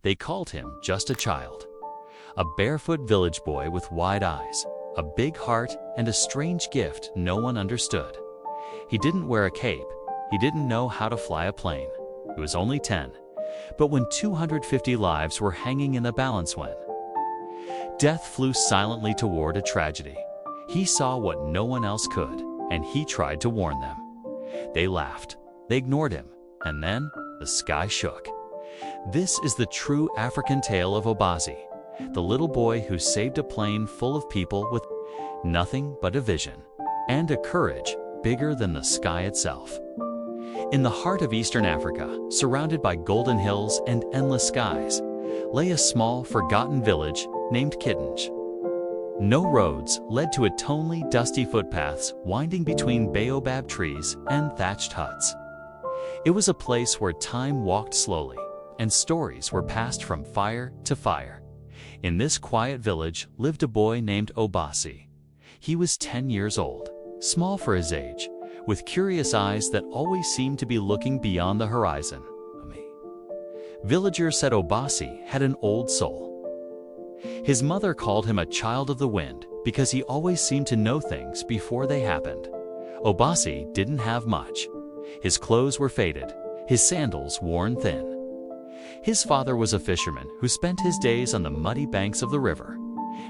They called him just a child. A barefoot village boy with wide eyes, a big heart, and a strange gift no one understood. He didn't wear a cape. He didn't know how to fly a plane. He was only 10. But when 250 lives were hanging in the balance, when death flew silently toward a tragedy, he saw what no one else could, and he tried to warn them. They laughed. They ignored him. And then the sky shook. This is the true African tale of Obasi, the little boy who saved a plane full of people with nothing but a vision and a courage bigger than the sky itself. In the heart of Eastern Africa, surrounded by golden hills and endless skies, lay a small, forgotten village named Kitenge. No roads led to its lonely, dusty footpaths winding between baobab trees and thatched huts. It was a place where time walked slowly, and stories were passed from fire to fire. In this quiet village lived a boy named Obasi. He was 10 years old, small for his age, with curious eyes that always seemed to be looking beyond the horizon. Villagers said Obasi had an old soul. His mother called him a child of the wind because he always seemed to know things before they happened. Obasi didn't have much. His clothes were faded, his sandals worn thin. His father was a fisherman who spent his days on the muddy banks of the river,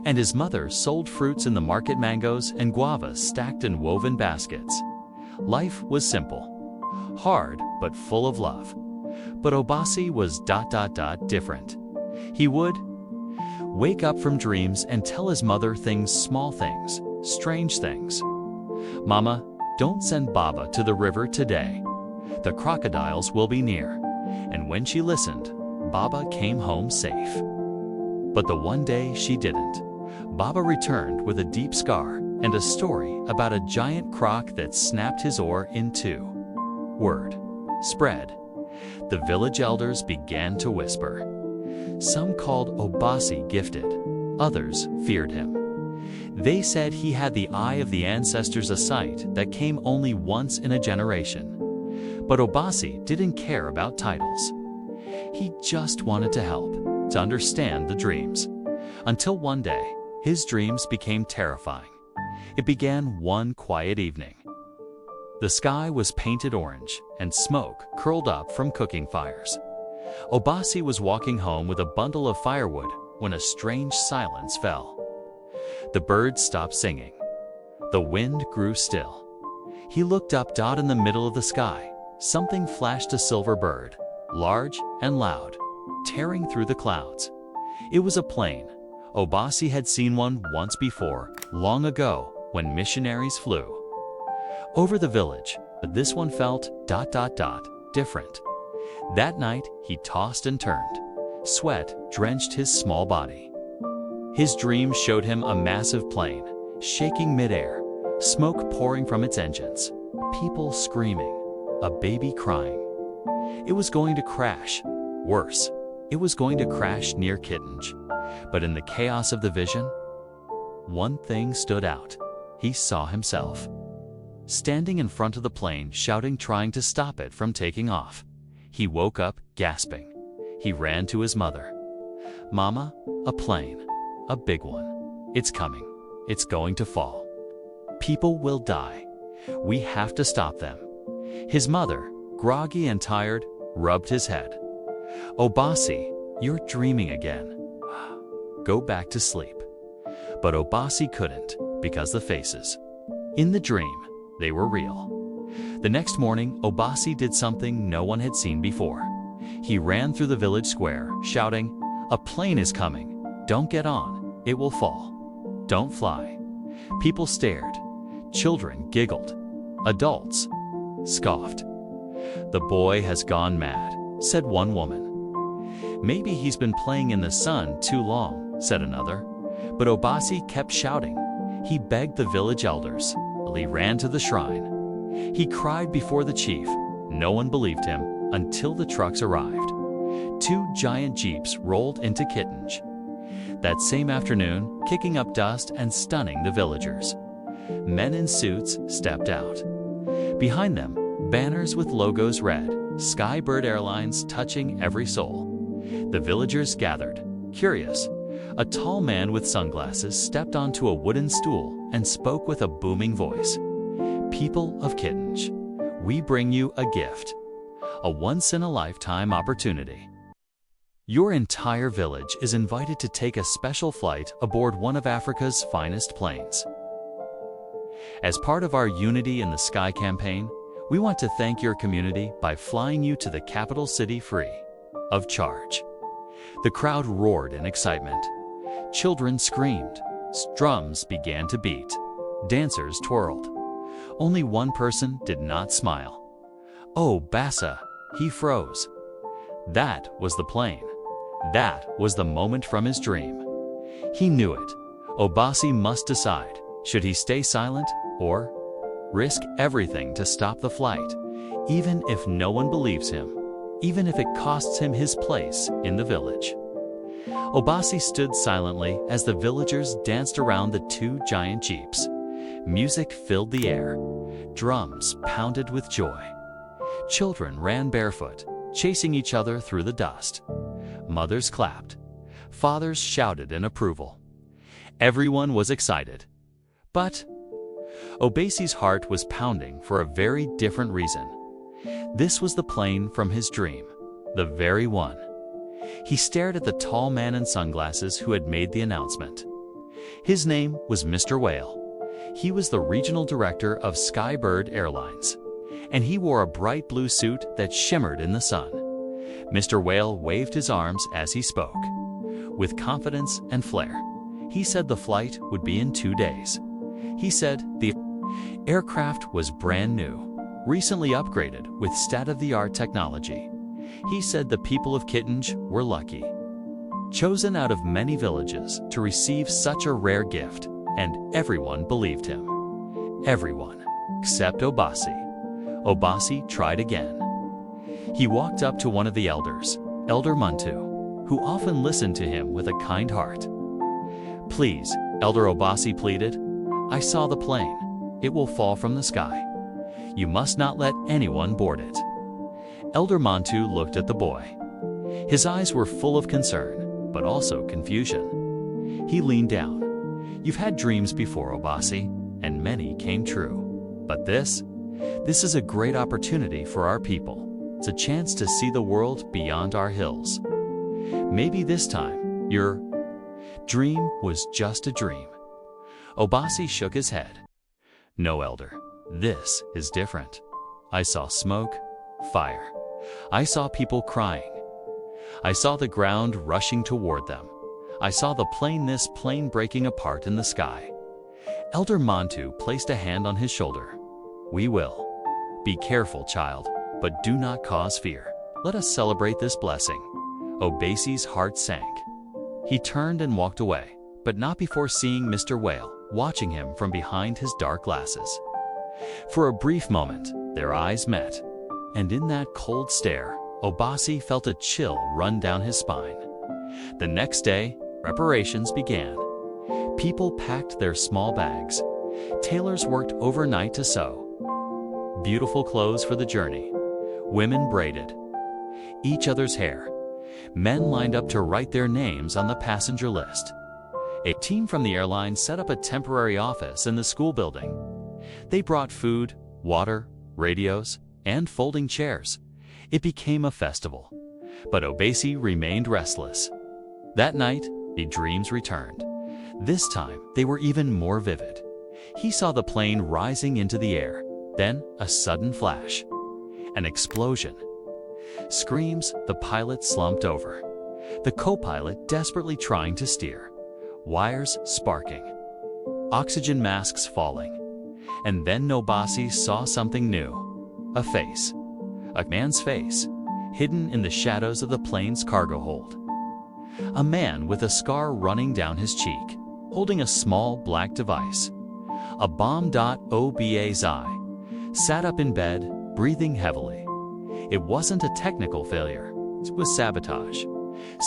and his mother sold fruits in the market, mangoes and guavas stacked in woven baskets. Life was simple, hard but full of love. But Obasi was different. He would wake up from dreams and tell his mother things, small things, strange things. "Mama, don't send Baba to the river today. The crocodiles will be near." And when she listened, Baba came home safe. But the one day she didn't. Baba returned with a deep scar and a story about a giant croc that snapped his oar in two. Word spread. The village elders began to whisper. Some called Obasi gifted, others feared him. They said he had the eye of the ancestors, a sight that came only once in a generation. But Obasi didn't care about titles. He just wanted to help, to understand the dreams. Until one day, his dreams became terrifying. It began one quiet evening. The sky was painted orange, and smoke curled up from cooking fires. Obasi was walking home with a bundle of firewood when a strange silence fell. The birds stopped singing. The wind grew still. He looked up. In the middle of the sky, something flashed, a silver bird, large and loud, tearing through the clouds. It was a plane. Obasi had seen one once before, long ago, when missionaries flew over the village, but this one felt different. That night, he tossed and turned. Sweat drenched his small body. His dream showed him a massive plane, shaking midair, smoke pouring from its engines, people screaming, a baby crying. It was going to crash. Worse, it was going to crash near Kitenge. But in the chaos of the vision, one thing stood out. He saw himself standing in front of the plane, shouting, trying to stop it from taking off. He woke up, gasping. He ran to his mother. "Mama, a plane. A big one. It's coming. It's going to fall. People will die. We have to stop them." His mother, groggy and tired, rubbed his head. "Obasi, you're dreaming again. Go back to sleep." But Obasi couldn't, because the faces in the dream, they were real. The next morning, Obasi did something no one had seen before. He ran through the village square, shouting, "A plane is coming. Don't get on. It will fall. Don't fly." People stared. Children giggled. Adults scoffed. "The boy has gone mad," said one woman. "Maybe he's been playing in the sun too long," said another. But Obasi kept shouting. He begged the village elders. He ran to the shrine. He cried before the chief. No one believed him until the trucks arrived. 2 giant jeeps rolled into Kitenge. That same afternoon, kicking up dust and stunning the villagers. Men in suits stepped out. Behind them, banners with logos read, "Skybird Airlines," touching every soul. The villagers gathered, curious. A tall man with sunglasses stepped onto a wooden stool and spoke with a booming voice. "People of Kitenge, we bring you a gift, a once-in-a-lifetime opportunity. Your entire village is invited to take a special flight aboard one of Africa's finest planes. As part of our Unity in the Sky campaign, we want to thank your community by flying you to the capital city free of charge." The crowd roared in excitement. Children screamed. Drums began to beat. Dancers twirled. Only one person did not smile. Oh, Bassa, he froze. That was the plane. That was the moment from his dream. He knew it. Obasi must decide. Should he stay silent or risk everything to stop the flight, even if no one believes him, even if it costs him his place in the village? Obasi stood silently as the villagers danced around the two giant jeeps. Music filled the air. Drums pounded with joy. Children ran barefoot, chasing each other through the dust. Mothers clapped. Fathers shouted in approval. Everyone was excited. But Obasi's heart was pounding for a very different reason. This was the plane from his dream, the very one. He stared at the tall man in sunglasses who had made the announcement. His name was Mr. Whale. He was the regional director of Skybird Airlines, and he wore a bright blue suit that shimmered in the sun. Mr. Whale waved his arms as he spoke. With confidence and flair, he said the flight would be in 2 days. He said the aircraft was brand new, recently upgraded with state-of-the-art technology. He said the people of Kitenge were lucky, chosen out of many villages to receive such a rare gift, and everyone believed him. Everyone, except Obasi. Obasi tried again. He walked up to one of the elders, Elder Muntu, who often listened to him with a kind heart. "Please," Elder Obasi pleaded, "I saw the plane. It will fall from the sky. You must not let anyone board it." Elder Mantu looked at the boy. His eyes were full of concern, but also confusion. He leaned down. "You've had dreams before, Obasi, and many came true. But this is a great opportunity for our people. It's a chance to see the world beyond our hills. Maybe this time, your dream was just a dream." Obasi shook his head. "No, Elder, this is different. I saw smoke, fire. I saw people crying. I saw the ground rushing toward them. I saw this plane breaking apart in the sky." Elder Mantu placed a hand on his shoulder. "We will. Be careful, child, but do not cause fear. Let us celebrate this blessing." Obasi's heart sank. He turned and walked away, but not before seeing Mr. Whale watching him from behind his dark glasses. For a brief moment, their eyes met, and in that cold stare, Obasi felt a chill run down his spine. The next day, preparations began. People packed their small bags. Tailors worked overnight to sew beautiful clothes for the journey. Women braided each other's hair. Men lined up to write their names on the passenger list. A team from the airline set up a temporary office in the school building. They brought food, water, radios, and folding chairs. It became a festival. But Obasi remained restless. That night, the dreams returned. This time, they were even more vivid. He saw the plane rising into the air, then a sudden flash. An explosion. Screams, the pilot slumped over. The co-pilot desperately trying to steer. Wires sparking. Oxygen masks falling. And then Obasi saw something new. A face. A man's face, hidden in the shadows of the plane's cargo hold. A man with a scar running down his cheek, holding a small black device. A bomb.obazi sat up in bed, breathing heavily. It wasn't a technical failure. It was sabotage.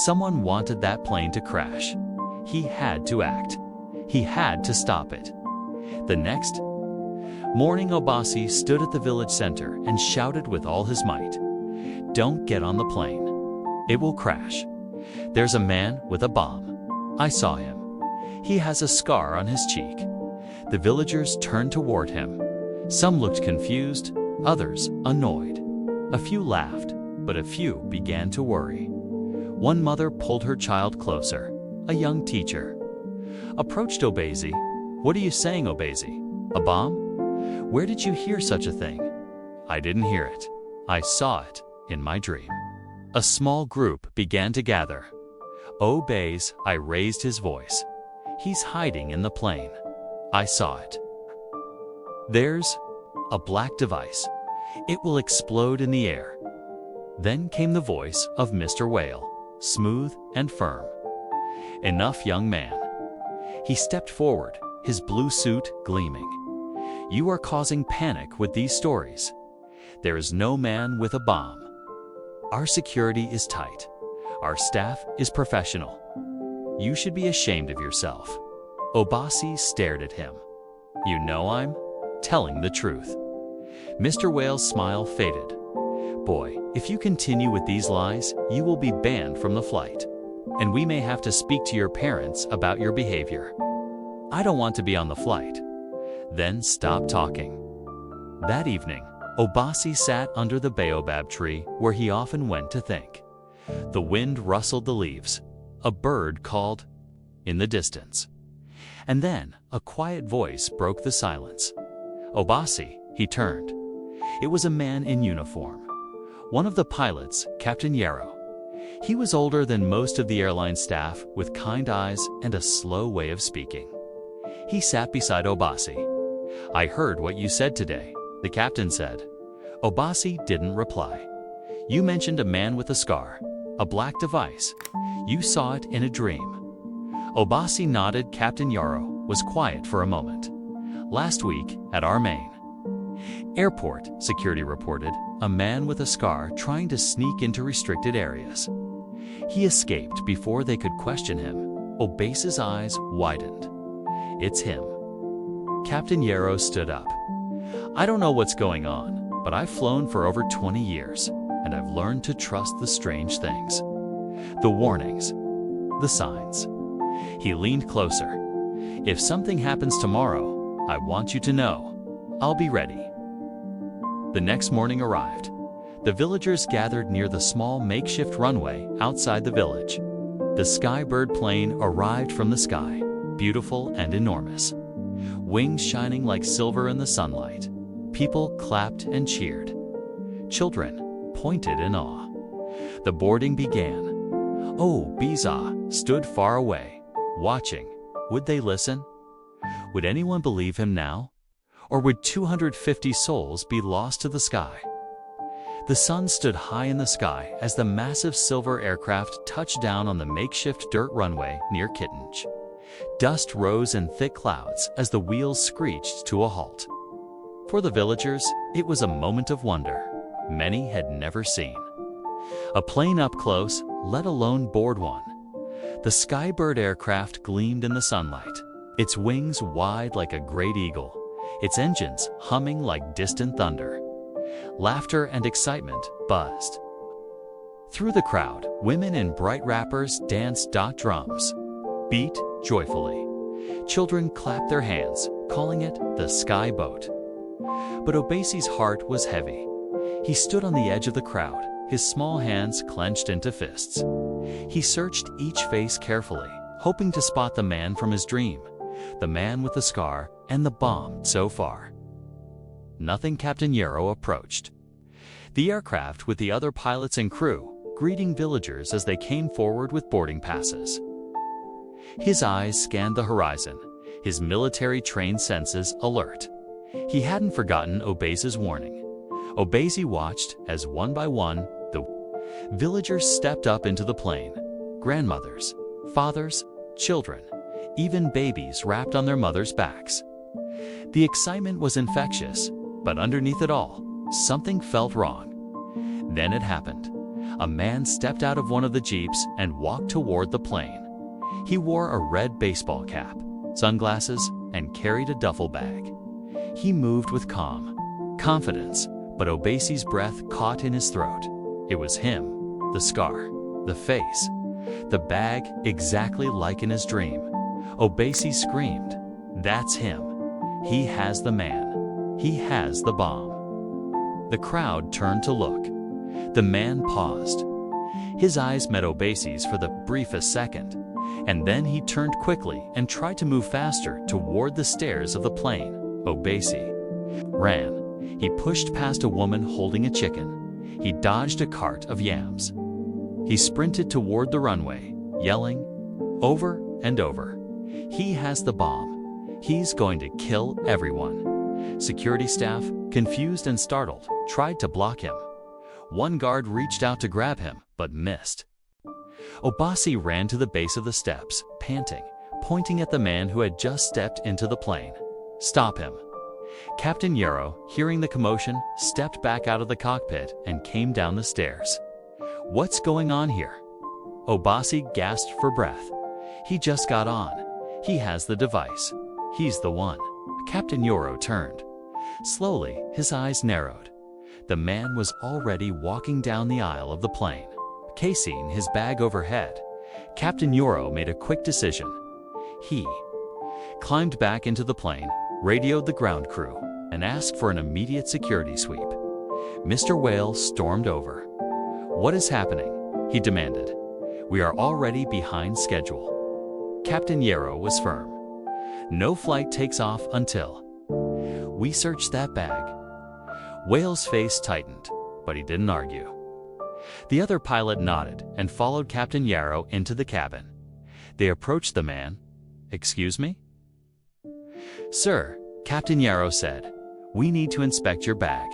Someone wanted that plane to crash. He had to act. He had to stop it. The next morning, Obasi stood at the village center and shouted with all his might, "Don't get on the plane. It will crash. There's a man with a bomb. I saw him. He has a scar on his cheek. The villagers turned toward him. Some looked confused, others annoyed. A few laughed, but a few began to worry. One mother pulled her child closer, a young teacher. Approached Obasi. "What are you saying, Obasi? A bomb? Where did you hear such a thing?" "I didn't hear it. I saw it in my dream." A small group began to gather. "Oh, Bays," I raised his voice. "He's hiding in the plain. I saw it. There's a black device. It will explode in the air." Then came the voice of Mr. Whale, smooth and firm. "Enough, young man." He stepped forward, his blue suit gleaming. "You are causing panic with these stories. There is no man with a bomb. Our security is tight. Our staff is professional. You should be ashamed of yourself." Obasi stared at him. "You know I'm telling the truth." Mr. Whale's smile faded. "Boy, if you continue with these lies, you will be banned from the flight. And we may have to speak to your parents about your behavior." "I don't want to be on the flight." "Then stop talking." That evening, Obasi sat under the baobab tree where he often went to think. The wind rustled the leaves. A bird called in the distance. And then a quiet voice broke the silence. "Obasi," he turned. It was a man in uniform. One of the pilots, Captain Yarrow. He was older than most of the airline staff, with kind eyes and a slow way of speaking. He sat beside Obasi. "I heard what you said today," the captain said. Obasi didn't reply. "You mentioned a man with a scar, a black device. You saw it in a dream." Obasi nodded. Captain Yarrow was quiet for a moment. "Last week, at our main airport," security reported, "a man with a scar trying to sneak into restricted areas. He escaped before they could question him." Obasi's eyes widened. "It's him." Captain Yarrow stood up. "I don't know what's going on, but I've flown for over 20 years, and I've learned to trust the strange things. The warnings, the signs." He leaned closer. "If something happens tomorrow, I want you to know. I'll be ready." The next morning arrived. The villagers gathered near the small makeshift runway outside the village. The skybird plane arrived from the sky, beautiful and enormous. Wings shining like silver in the sunlight. People clapped and cheered. Children pointed in awe. The boarding began. Oh, Biza stood far away, watching. Would they listen? Would anyone believe him now? Or would 250 souls be lost to the sky? The sun stood high in the sky as the massive silver aircraft touched down on the makeshift dirt runway near Kittanj. Dust rose in thick clouds as the wheels screeched to a halt. For the villagers, it was a moment of wonder many had never seen. A plane up close, let alone board one. The skybird aircraft gleamed in the sunlight, its wings wide like a great eagle, its engines humming like distant thunder. Laughter and excitement buzzed. Through the crowd, women in bright wrappers danced. Drums beat joyfully. Children clapped their hands, calling it the sky boat. But Obasi's heart was heavy. He stood on the edge of the crowd, his small hands clenched into fists. He searched each face carefully, hoping to spot the man from his dream, the man with the scar and the bomb. So far, nothing. Captain Yarrow approached the aircraft with the other pilots and crew, greeting villagers as they came forward with boarding passes. His eyes scanned the horizon, his military-trained senses alert. He hadn't forgotten Obasi's warning. Obasi watched as one by one the villagers stepped up into the plane. Grandmothers, fathers, children, even babies wrapped on their mothers' backs. The excitement was infectious, but underneath it all, something felt wrong. Then it happened. A man stepped out of one of the jeeps and walked toward the plane. He wore a red baseball cap, sunglasses, and carried a duffel bag. He moved with calm confidence, but Obasi's breath caught in his throat. It was him, the scar, the face, The bag, exactly like in his dream. Obasi screamed, "That's him. He has the man. He has the bomb." The crowd turned to look. The man paused. His eyes met Obasi's for the briefest second, and then he turned quickly and tried to move faster toward the stairs of the plane. Obasi ran. He pushed past a woman holding a chicken. He dodged a cart of yams. He sprinted toward the runway, yelling over and over, "He has the bomb. He's going to kill everyone." Security staff, confused and startled, tried to block him. One guard reached out to grab him, but missed. Obasi ran to the base of the steps, panting, pointing at the man who had just stepped into the plane. "Stop him." Captain Yarrow, hearing the commotion, stepped back out of the cockpit and came down the stairs. "What's going on here?" Obasi gasped for breath. "He just got on. He has the device. He's the one." Captain Yarrow turned. Slowly, his eyes narrowed. The man was already walking down the aisle of the plane, casing his bag overhead. Captain Yarrow made a quick decision. He climbed back into the plane, radioed the ground crew, and asked for an immediate security sweep. Mr. Whale stormed over. "What is happening?" he demanded. "We are already behind schedule." Captain Yarrow was firm. "No flight takes off until we search that bag." Whale's face tightened, but he didn't argue. The other pilot nodded and followed Captain Yarrow into the cabin. They approached the man. "Excuse me?" "Sir," Captain Yarrow said, "we need to inspect your bag."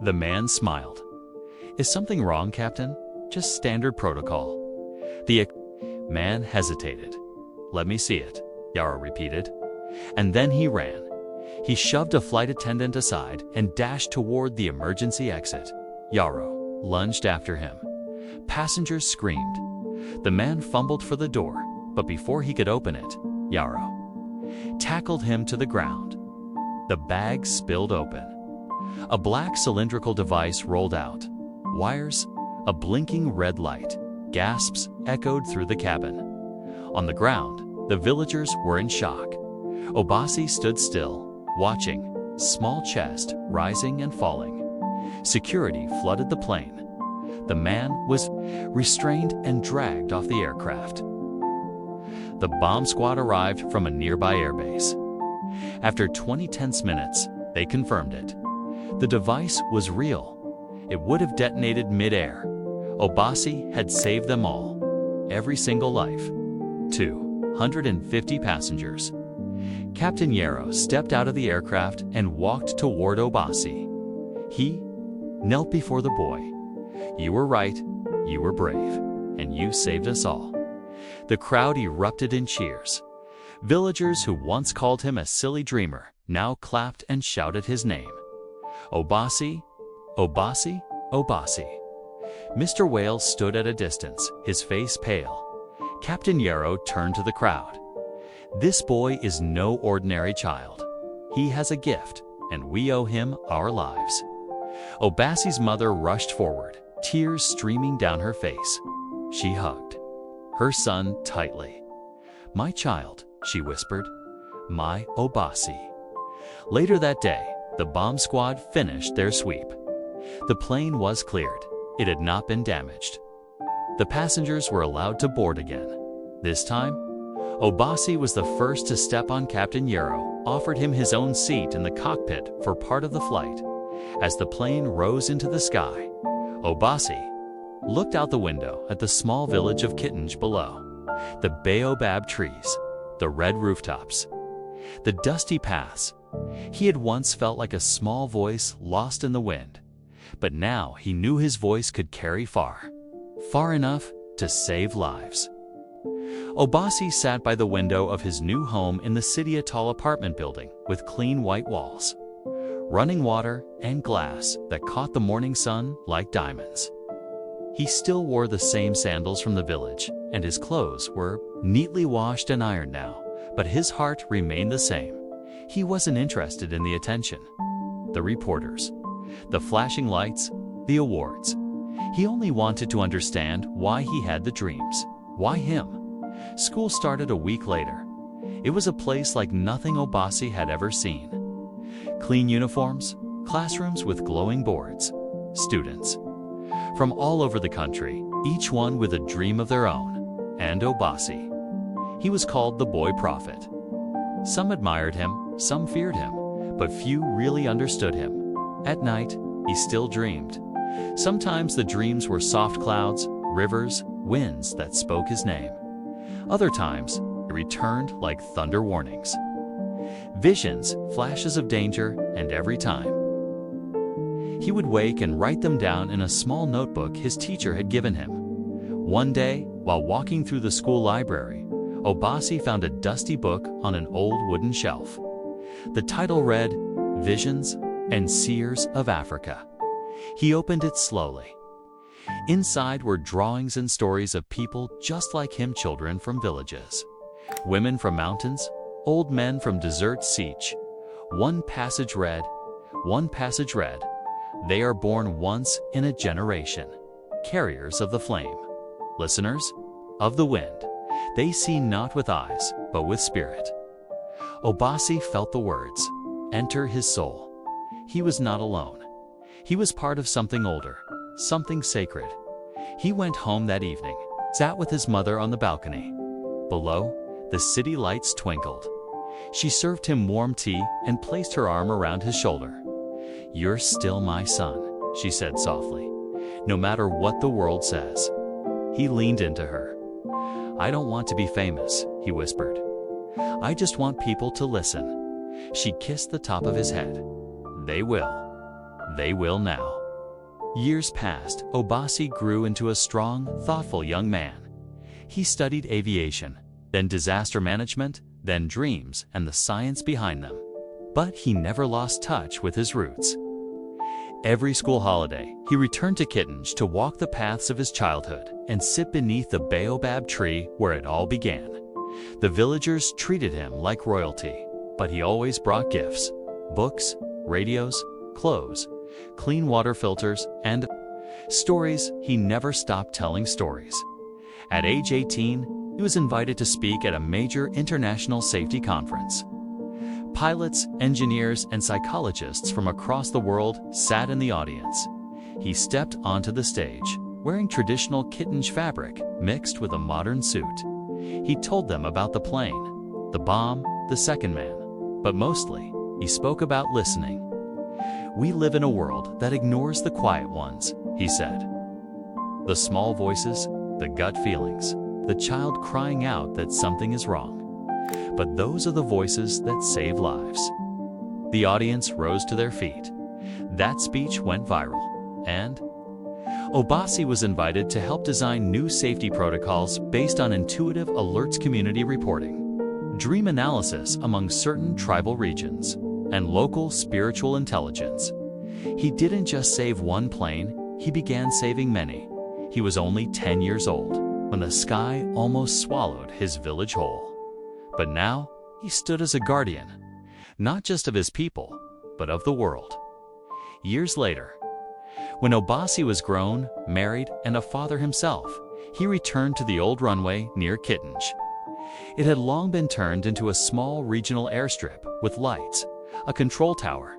The man smiled. "Is something wrong, Captain? Just standard protocol." The man hesitated. "Let me see it," Yarrow repeated. And then he ran. He shoved a flight attendant aside and dashed toward the emergency exit. Yarrow lunged after him. Passengers screamed. The man fumbled for the door, but before he could open it, Yarrow tackled him to the ground. The bag spilled open. A black cylindrical device rolled out. Wires, a blinking red light. Gasps echoed through the cabin. On the ground, the villagers were in shock. Obasi stood still, watching, small chest rising and falling. Security flooded the plane. The man was restrained and dragged off the aircraft. The bomb squad arrived from a nearby airbase. After 20 tense minutes, they confirmed it. The device was real. It would have detonated mid-air. Obasi had saved them all. Every single life. 250 passengers. Captain Yarrow stepped out of the aircraft and walked toward Obasi. He knelt before the boy. "You were right, you were brave, and you saved us all." The crowd erupted in cheers. Villagers who once called him a silly dreamer now clapped and shouted his name. "Obasi, Obasi, Obasi." Mr. Whale stood at a distance, his face pale. Captain Yarrow turned to the crowd. "This boy is no ordinary child. He has a gift, and we owe him our lives." Obasi's mother rushed forward, tears streaming down her face. She hugged her son tightly. "My child," she whispered, "my Obasi." Later that day, the bomb squad finished their sweep. The plane was cleared. It had not been damaged. The passengers were allowed to board again. This time, Obasi was the first to step on. Captain Yarrow offered him his own seat in the cockpit for part of the flight. As the plane rose into the sky, Obasi looked out the window at the small village of Kittange below. The baobab trees, the red rooftops, the dusty paths. He had once felt like a small voice lost in the wind, but now he knew his voice could carry far, far enough to save lives. Obasi sat by the window of his new home in the city, a tall apartment building with clean white walls, running water, and glass that caught the morning sun like diamonds. He still wore the same sandals from the village, and his clothes were neatly washed and ironed now, but his heart remained the same. He wasn't interested in the attention, the reporters, the flashing lights, the awards. He only wanted to understand why he had the dreams. Why him? School started a week later. It was a place like nothing Obasi had ever seen. Clean uniforms, classrooms with glowing boards, students from all over the country, each one with a dream of their own. And Obasi. He was called the boy prophet. Some admired him, some feared him, but few really understood him. At night, he still dreamed. Sometimes the dreams were soft clouds, rivers, winds that spoke his name. Other times, it returned like thunder warnings. Visions, flashes of danger, and every time he would wake and write them down in a small notebook his teacher had given him. One day, while walking through the school library, Obasi found a dusty book on an old wooden shelf. The title read, Visions and Seers of Africa. He opened it slowly. Inside were drawings and stories of people just like him, children from villages, women from mountains, old men from desert siege. One passage read, they are born once in a generation, carriers of the flame, listeners of the wind. They see not with eyes, but with spirit. Obasi felt the words enter his soul. He was not alone. He was part of something older, something sacred. He went home that evening, sat with his mother on the balcony. Below, the city lights twinkled. She served him warm tea and placed her arm around his shoulder. "You're still my son," she said softly, "no matter what the world says." He leaned into her. "I don't want to be famous," he whispered. "I just want people to listen." She kissed the top of his head. They will. They will now." Years passed. Obasi grew into a strong, thoughtful young man. He studied aviation, then disaster management, then dreams and the science behind them. But he never lost touch with his roots. Every school holiday, he returned to Kitenge to walk the paths of his childhood and sit beneath the baobab tree where it all began. The villagers treated him like royalty, but he always brought gifts: books, radios, clothes, clean water filters, and stories. He never stopped telling stories. At age 18, he was invited to speak at a major international safety conference. Pilots, engineers, and psychologists from across the world sat in the audience. He stepped onto the stage, wearing traditional Kitenge fabric mixed with a modern suit. He told them about the plane, the bomb, the second man, but mostly, he spoke about listening. "We live in a world that ignores the quiet ones," he said. "The small voices, the gut feelings, the child crying out that something is wrong. But those are the voices that save lives." The audience rose to their feet. That speech went viral, and Obasi was invited to help design new safety protocols based on intuitive alerts, community reporting, dream analysis among certain tribal regions, and local spiritual intelligence. He didn't just save one plane, he began saving many. He was only 10 years old when the sky almost swallowed his village whole. But now, he stood as a guardian, not just of his people, but of the world. Years later, when Obasi was grown, married, and a father himself, he returned to the old runway near Kitenge. It had long been turned into a small regional airstrip with lights, a control tower,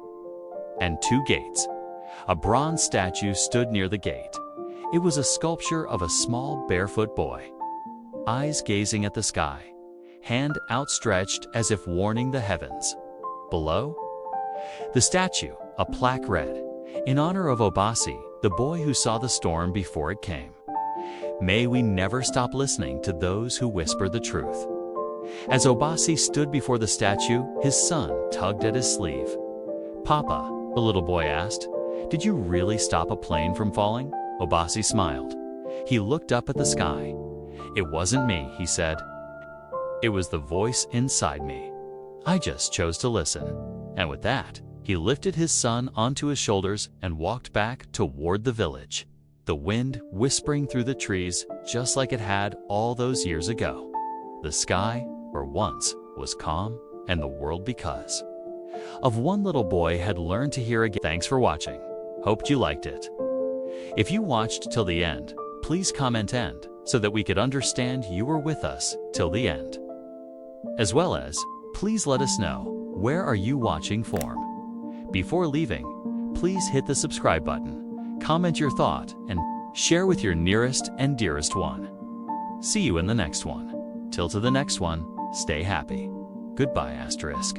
and 2 gates. A bronze statue stood near the gate. It was a sculpture of a small barefoot boy, eyes gazing at the sky, hand outstretched as if warning the heavens. Below the statue, a plaque read, "In honor of Obasi, the boy who saw the storm before it came. May we never stop listening to those who whisper the truth." As Obasi stood before the statue, his son tugged at his sleeve. "Papa," the little boy asked, "did you really stop a plane from falling?" Obasi smiled. He looked up at the sky. "It wasn't me," he said. "It was the voice inside me. I just chose to listen." And with that, he lifted his son onto his shoulders and walked back toward the village, the wind whispering through the trees just like it had all those years ago. The sky, for once, was calm, and the world, because of one little boy, had learned to hear again. Thanks for watching. Hoped you liked it. If you watched till the end, please comment "end" so that we could understand you were with us till the end. As well as, please let us know, where are you watching from? Before leaving, please hit the subscribe button, comment your thought, and share with your nearest and dearest one. See you in the next one. Till to the next one, stay happy. Goodbye, asterisk.